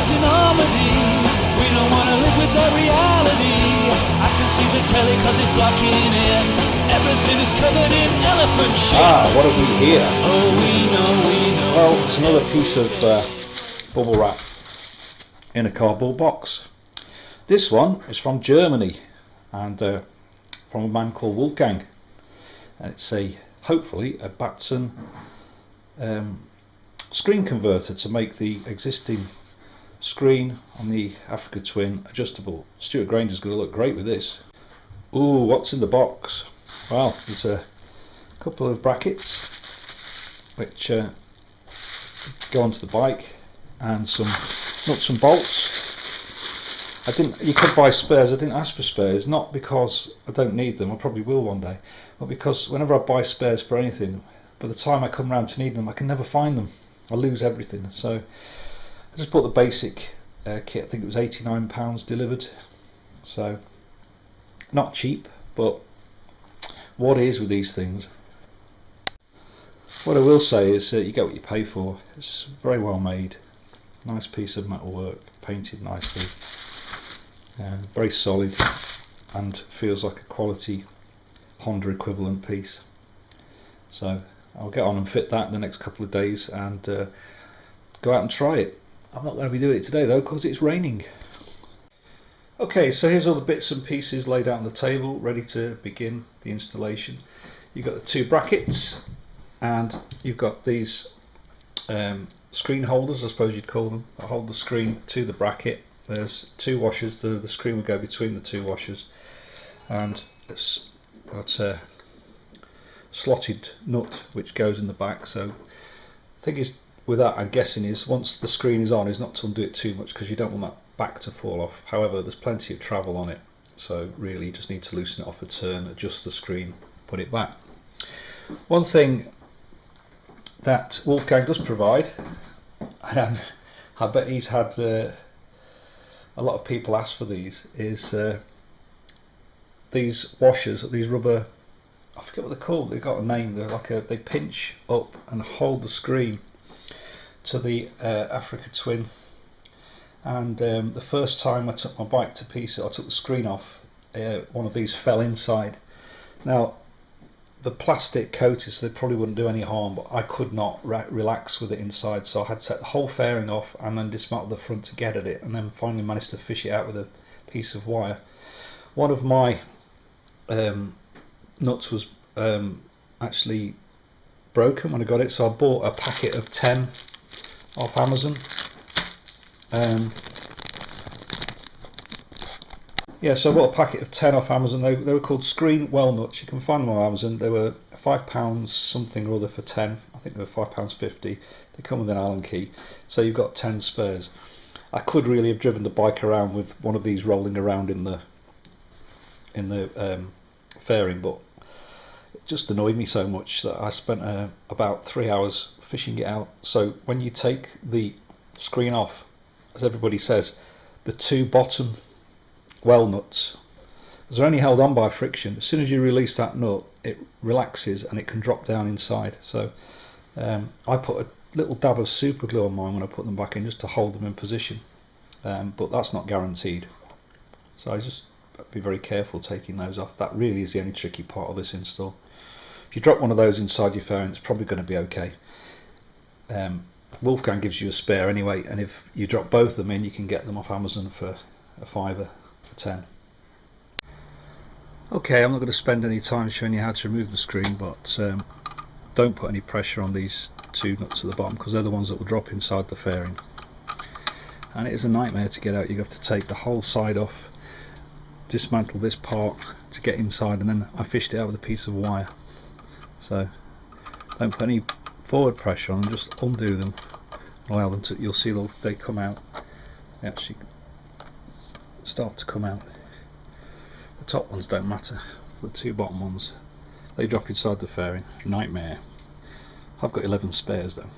it's an Normandy. We don't want to live with that reality. I can see the telly cause it's blocking in. Everything is covered in elephant shit. What have we here? Oh, we know. Well, it's another piece of bubble wrap in a cardboard box. This one is from Germany and from a man called Wolfgang. And it's hopefully a Batzen screen converter to make the existing screen on the Africa Twin adjustable. Stuart Granger's going to look great with this. Ooh, what's in the box? Well, there's a couple of brackets which go onto the bike, and some nuts and bolts. You could buy spares. I didn't ask for spares, not because I don't need them, I probably will one day, but because whenever I buy spares for anything, by the time I come around to need them, I can never find them. I lose everything. So I just bought the basic kit. I think it was £89 delivered, so not cheap, but what is with these things. What I will say is you get what you pay for. It's very well made, nice piece of metal work, painted nicely, very solid, and feels like a quality Honda equivalent piece. So I'll get on and fit that in the next couple of days and go out and try it. I'm not going to be doing it today though because it's raining. Okay, so here's all the bits and pieces laid out on the table, ready to begin the installation. You've got the two brackets, and you've got these screen holders, I suppose you'd call them, that hold the screen to the bracket. There's two washers, the screen will go between the two washers, and it's got a slotted nut which goes in the back. So the thing is with that, I'm guessing, is once the screen is on, is not to undo it too much because you don't want that back to fall off. However, there's plenty of travel on it, so really you just need to loosen it off a turn, adjust the screen, put it back. One thing that Wolfgang does provide, and I bet he's had a lot of people ask for these, is these washers, these rubber, I forget what they're called, they've got a name, they pinch up and hold the screen to the Africa Twin. And the first time I took my bike to pieces, I took the screen off, one of these fell inside. Now the plastic coated, so they probably wouldn't do any harm, but I could not relax with it inside, so I had to take the whole fairing off and then dismantle the front to get at it, and then finally managed to fish it out with a piece of wire. One of my nuts was actually broken when I got it, so I bought a packet of 10 off Amazon. Yeah, so I bought a packet of 10 off Amazon. They were called screen well nuts. You can find them on Amazon. They were £5 something or other for 10. I think they were £5.50. They come with an Allen key, so you've got 10 spares. I could really have driven the bike around with one of these rolling around in the fairing, but it just annoyed me so much that I spent about 3 hours fishing it out. So when you take the screen off, as everybody says, the two bottom well nuts, because they're only held on by friction. As soon as you release that nut, it relaxes and it can drop down inside. So I put a little dab of super glue on mine when I put them back in, just to hold them in position, but that's not guaranteed, so I just be very careful taking those off. That really is the only tricky part of this install. If you drop one of those inside your fairing, it's probably going to be okay. Wolfgang gives you a spare anyway, and if you drop both of them in, you can get them off Amazon for a £5 for 10. Okay, I'm not going to spend any time showing you how to remove the screen, but don't put any pressure on these two nuts at the bottom, because they're the ones that will drop inside the fairing, and it is a nightmare to get out. You have to take the whole side off, dismantle this part to get inside, and then I fished it out with a piece of wire. So don't put any forward pressure on them, just undo them, allow them to, you'll see they come out, they actually start to come out. The top ones don't matter, the two bottom ones, they drop inside the fairing. Nightmare. I've got 11 spares though.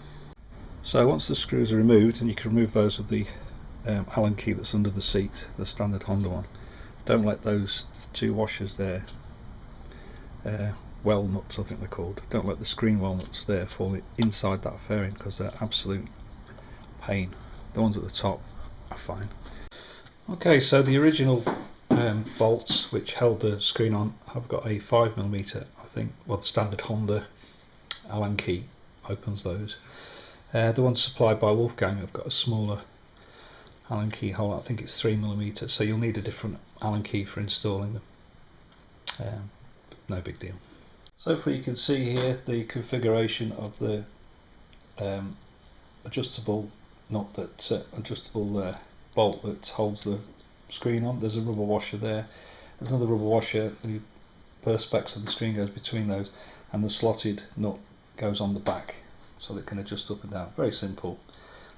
So once the screws are removed, and you can remove those with the Allen key that's under the seat, the standard Honda one, don't let those two washers there, well nuts I think they're called, don't let the screen well nuts there fall inside that fairing, because they're absolute pain. The ones at the top fine. Okay, so the original bolts which held the screen on have got a 5mm, I think, well, the standard Honda Allen key opens those. The ones supplied by Wolfgang have got a smaller Allen key hole, I think it's 3mm, so you'll need a different Allen key for installing them. No big deal. So far you can see here the configuration of the adjustable bolt that holds the screen on. There's a rubber washer there. There's another rubber washer. The perspex of the screen goes between those, and the slotted nut goes on the back so that it can adjust up and down. Very simple.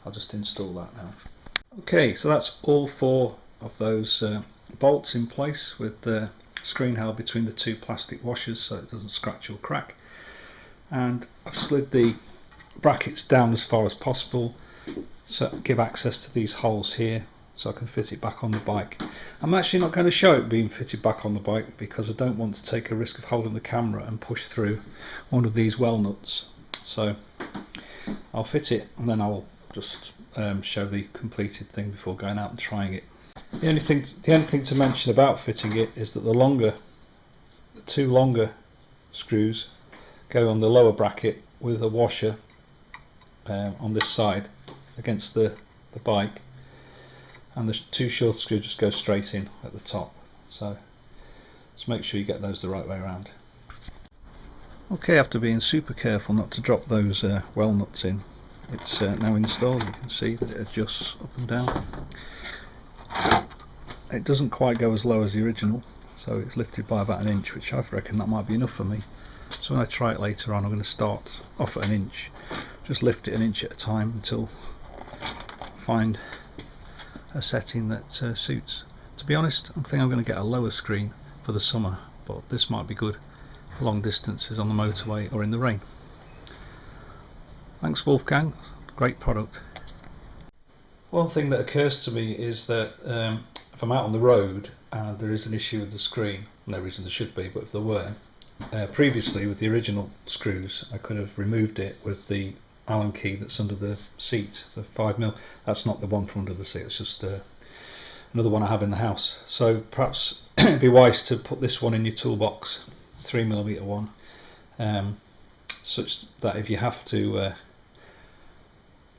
I'll just install that now. Okay, so that's all 4 of those bolts in place with the screen held between the 2 plastic washers so it doesn't scratch or crack. And I've slid the brackets down as far as possible so give access to these holes here so I can fit it back on the bike. I'm actually not going to show it being fitted back on the bike because I don't want to take a risk of holding the camera and push through one of these well nuts. So I'll fit it and then I'll just show the completed thing before going out and trying it. The only thing to mention about fitting it is that the 2 longer screws go on the lower bracket with a washer on this side against the bike, and the 2 short screws just go straight in at the top, so just make sure you get those the right way around. Okay, after being super careful not to drop those well nuts in, it's now installed. You can see that it adjusts up and down. It doesn't quite go as low as the original, so it's lifted by about 1 inch, which I reckon that might be enough for me. So when I try it later on, I'm going to start off at 1 inch, just lift it 1 inch at a time until I find a setting that suits. To be honest, I think I'm going to get a lower screen for the summer, but this might be good for long distances on the motorway or in the rain. Thanks Wolfgang, great product. One thing that occurs to me is that if I'm out on the road and there is an issue with the screen, no reason there should be, but if there were, previously with the original screws I could have removed it with the Allen key that's under the seat, the 5mm. That's not the one from under the seat, it's just another one I have in the house. So perhaps it'd be wise to put this one in your toolbox, 3mm one, such that if you have to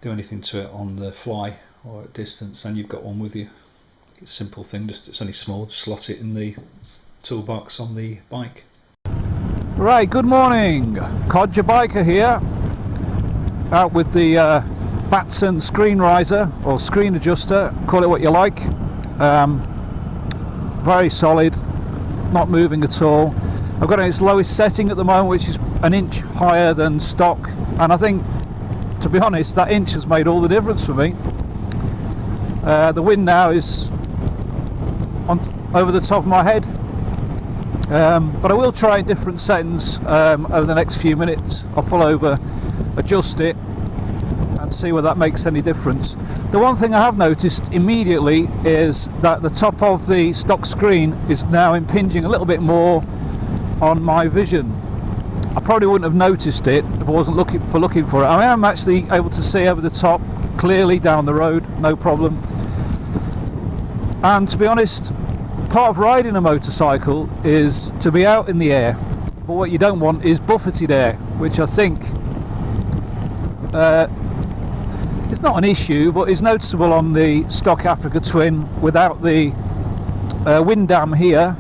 do anything to it on the fly or at distance, then you've got one with you. It's a simple thing, it's only small, just slot it in the toolbox on the bike. Right, good morning, Codger Biker here, out with the Batzen Screen Riser or Screen Adjuster, call it what you like. Very solid, not moving at all. I've got it in its lowest setting at the moment, which is 1 inch higher than stock, and I think, to be honest, that inch has made all the difference for me. The wind now is over the top of my head, but I will try different settings over the next few minutes. I'll pull over, adjust it and see whether that makes any difference. The one thing I have noticed immediately is that the top of the stock screen is now impinging a little bit more on my vision. I probably wouldn't have noticed it if I wasn't looking for it. I am actually able to see over the top clearly down the road, no problem. And to be honest, part of riding a motorcycle is to be out in the air, but what you don't want is buffeted air, which I think it's not an issue, but is noticeable on the stock Africa Twin without the wind dam here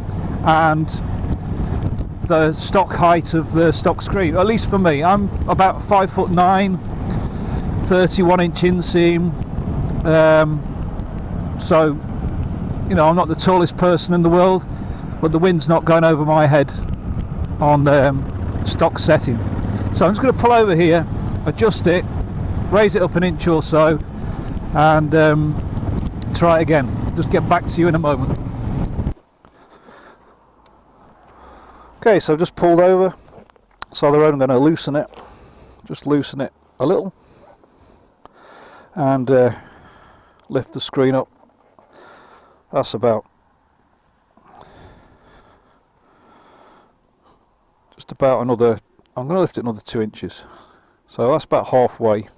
and the stock height of the stock screen. At least for me, I'm about 5'9", 31 inch inseam, so you know, I'm not the tallest person in the world, but the wind's not going over my head on stock setting. So I'm just going to pull over here, adjust it, raise it up 1 inch or so, and try it again. Just get back to you in a moment. Okay, so I've just pulled over, so the road, I'm going to loosen it, just loosen it a little, and lift the screen up. That's about another, I'm going to lift it another 2 inches, so that's about halfway,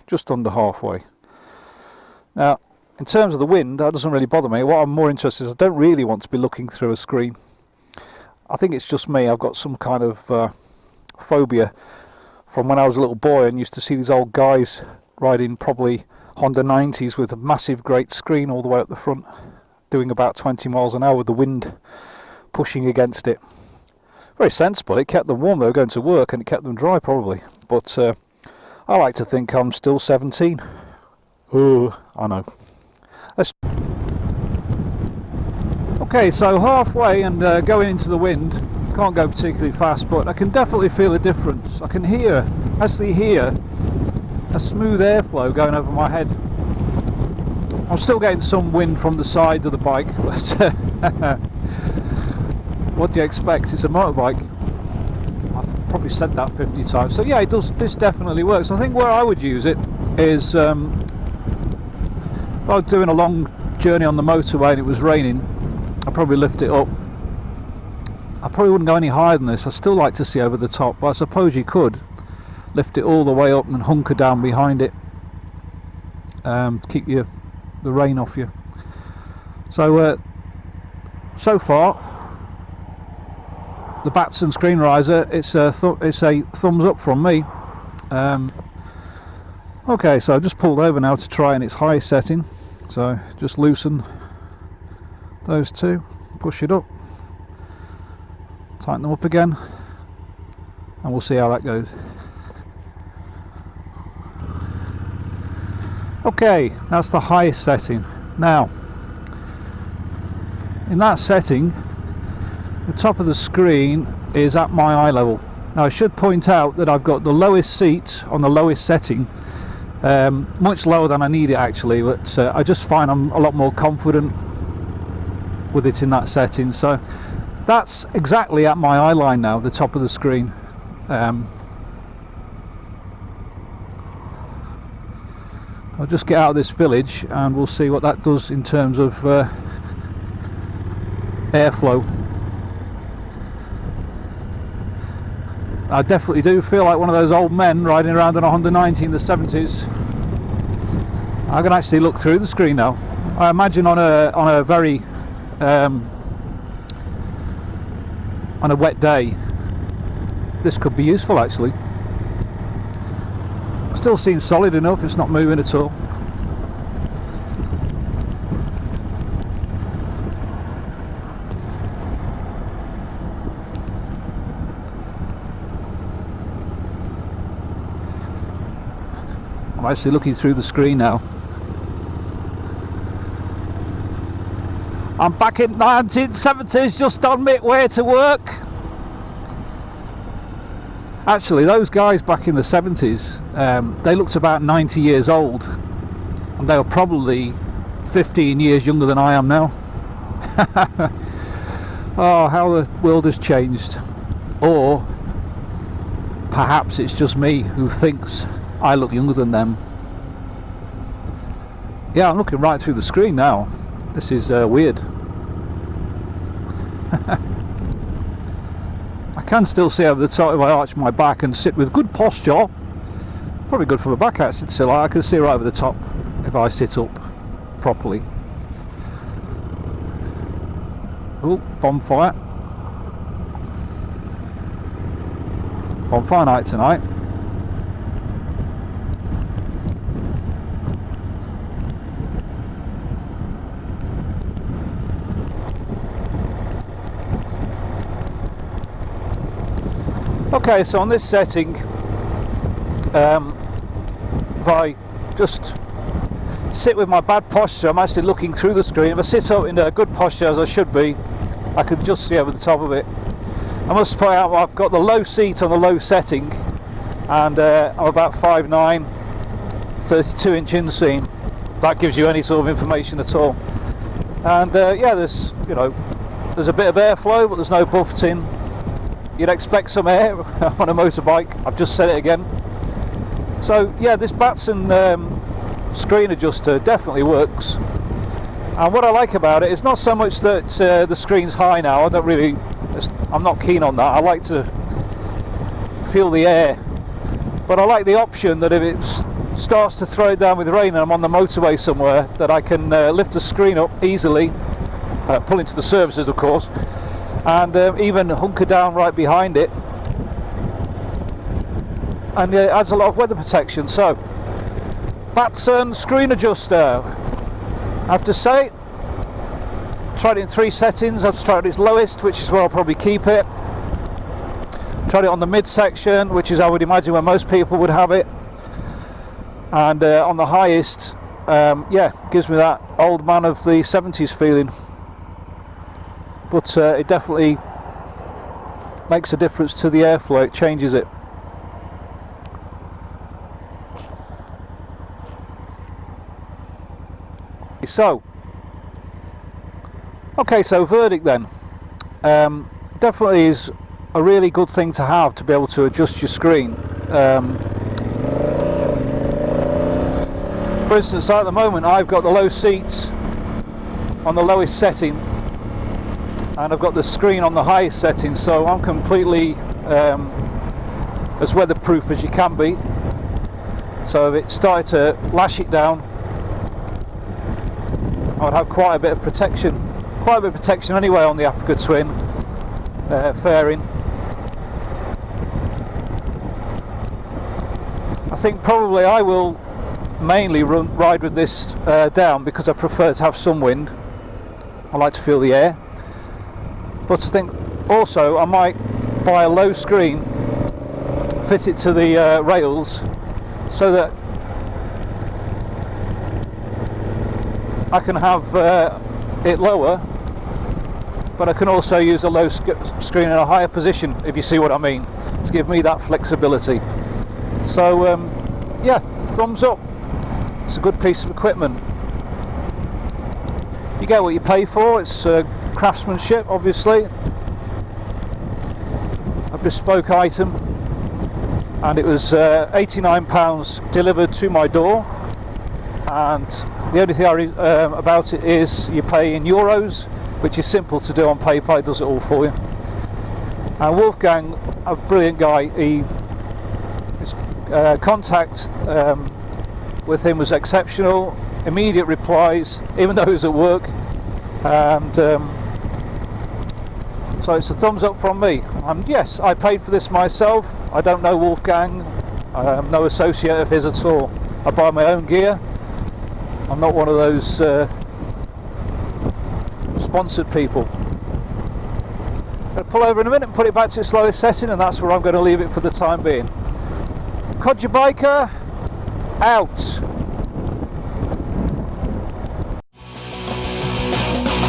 just under halfway. Now in terms of the wind, that doesn't really bother me. What I'm more interested in is I don't really want to be looking through a screen. I think it's just me. I've got some kind of phobia from when I was a little boy and used to see these old guys riding probably Honda 90s with a massive great screen all the way up the front, doing about 20 miles an hour with the wind pushing against it. Very sensible. It kept them warm though going to work, and it kept them dry probably. But I like to think I'm still 17. Oh, I know. Okay, so halfway and going into the wind. Can't go particularly fast, but I can definitely feel a difference. I can actually hear a smooth airflow going over my head. I'm still getting some wind from the side of the bike, but what do you expect? It's a motorbike. I've probably said that 50 times. So yeah, it does. This definitely works. I think where I would use it is if I was doing a long journey on the motorway and it was raining, I'd probably lift it up. I probably wouldn't go any higher than this. I still like to see over the top, but I suppose you could lift it all the way up and hunker down behind it, keep the rain off you. So so far the Batzen Screen Riser, it's a thumbs up from me. Okay, so I've just pulled over now to try in its highest setting. So just loosen those two, push it up, tighten them up again, and we'll see how that goes. Okay, that's the highest setting. Now, in that setting, the top of the screen is at my eye level. Now I should point out that I've got the lowest seat on the lowest setting, much lower than I need it actually, but I just find I'm a lot more confident with it in that setting. So that's exactly at my eye line now, the top of the screen. I'll just get out of this village and we'll see what that does in terms of airflow. I definitely do feel like one of those old men riding around on a Honda 90 in the 70s. I can actually look through the screen now. I imagine on a very on a wet day this could be useful actually. Still seems solid enough, it's not moving at all. I'm actually looking through the screen now. I'm back in 1970s, just on my way to work. Actually, those guys back in the 70s, they looked about 90 years old, and they were probably 15 years younger than I am now. Oh, how the world has changed. Or perhaps it's just me who thinks I look younger than them. Yeah, I'm looking right through the screen now. This is weird. I can still see over the top if I arch my back and sit with good posture. Probably good for my back actually, so I can see right over the top if I sit up properly. Oh, bonfire. Bonfire night tonight. Okay, so on this setting, if I just sit with my bad posture, I'm actually looking through the screen. If I sit up in a good posture as I should be, I can just see over the top of it. I must point out I've got the low seat on the low setting, and I'm about 5'9", 32-inch inseam. That gives you any sort of information at all. And yeah, there's a bit of airflow, but there's no buffeting. You'd expect some air on a motorbike. I've just said it again. So yeah, this Batzen Screen Adjuster definitely works. And what I like about it is not so much that the screen's high now. I'm not keen on that. I like to feel the air, but I like the option that if it's starts to throw it down with rain and I'm on the motorway somewhere, that I can lift the screen up easily, pull into the services of course, and even hunker down right behind it, and it adds a lot of weather protection. So Batzen Screen Adjuster, I have to say, tried it in 3 settings. I've tried its lowest, which is where I'll probably keep it. Tried it on the mid section, which is I would imagine where most people would have it, and on the highest, yeah, gives me that old man of the 70s feeling, but it definitely makes a difference to the airflow. It changes it. So okay, so verdict then. Definitely is a really good thing to have, to be able to adjust your screen. For instance, at the moment I've got the low seats on the lowest setting and I've got the screen on the highest setting, so I'm completely as weatherproof as you can be. So if it started to lash it down, I would have quite a bit of protection. Quite a bit of protection anyway on the Africa Twin fairing. I think probably I will mainly ride with this down, because I prefer to have some wind. I like to feel the air. But I think also I might buy a low screen, fit it to the rails, so that I can have it lower, but I can also use a low screen in a higher position, if you see what I mean, to give me that flexibility. So yeah, thumbs up. It's a good piece of equipment. You get what you pay for. It's craftsmanship, obviously, a bespoke item, and it was £89 delivered to my door. And the only thing about it is you pay in euros, which is simple to do on PayPal. It does it all for you. And Wolfgang, a brilliant guy, his contact with him was exceptional. Immediate replies, even though he was at work. And so it's a thumbs up from me. And yes, I paid for this myself. I don't know Wolfgang. I'm no associate of his at all. I buy my own gear. I'm not one of those sponsored people. I'm going to pull over in a minute and put it back to its lowest setting, and that's where I'm going to leave it for the time being. Codger Biker, out.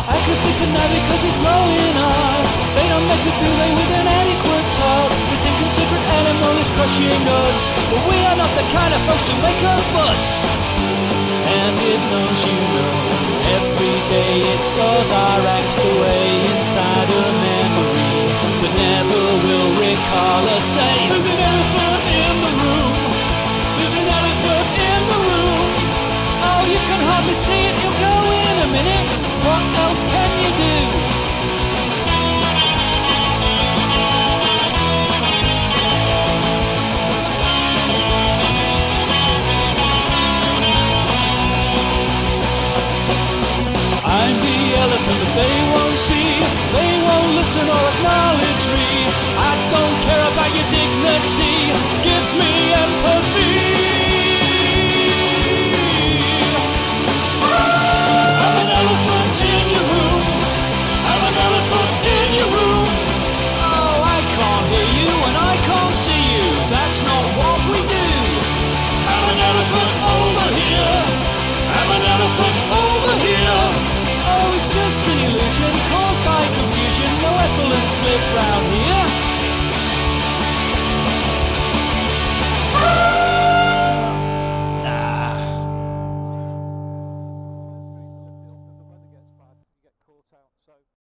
I can sleep at night because it's blowing off. They don't make a duvet with an adequate top. This inconsiderate animal is crushing us, but we are not the kind of folks who make a fuss. And it knows you know. Every day it stores our angst away inside a memory, but never will recall us say, there's an elephant in the room. There's an elephant in the room. Oh, you can hardly see it, you'll go in a minute. What else can you do? I'm the elephant that they won't see. They won't listen or acknowledge me. I don't care about your dignity.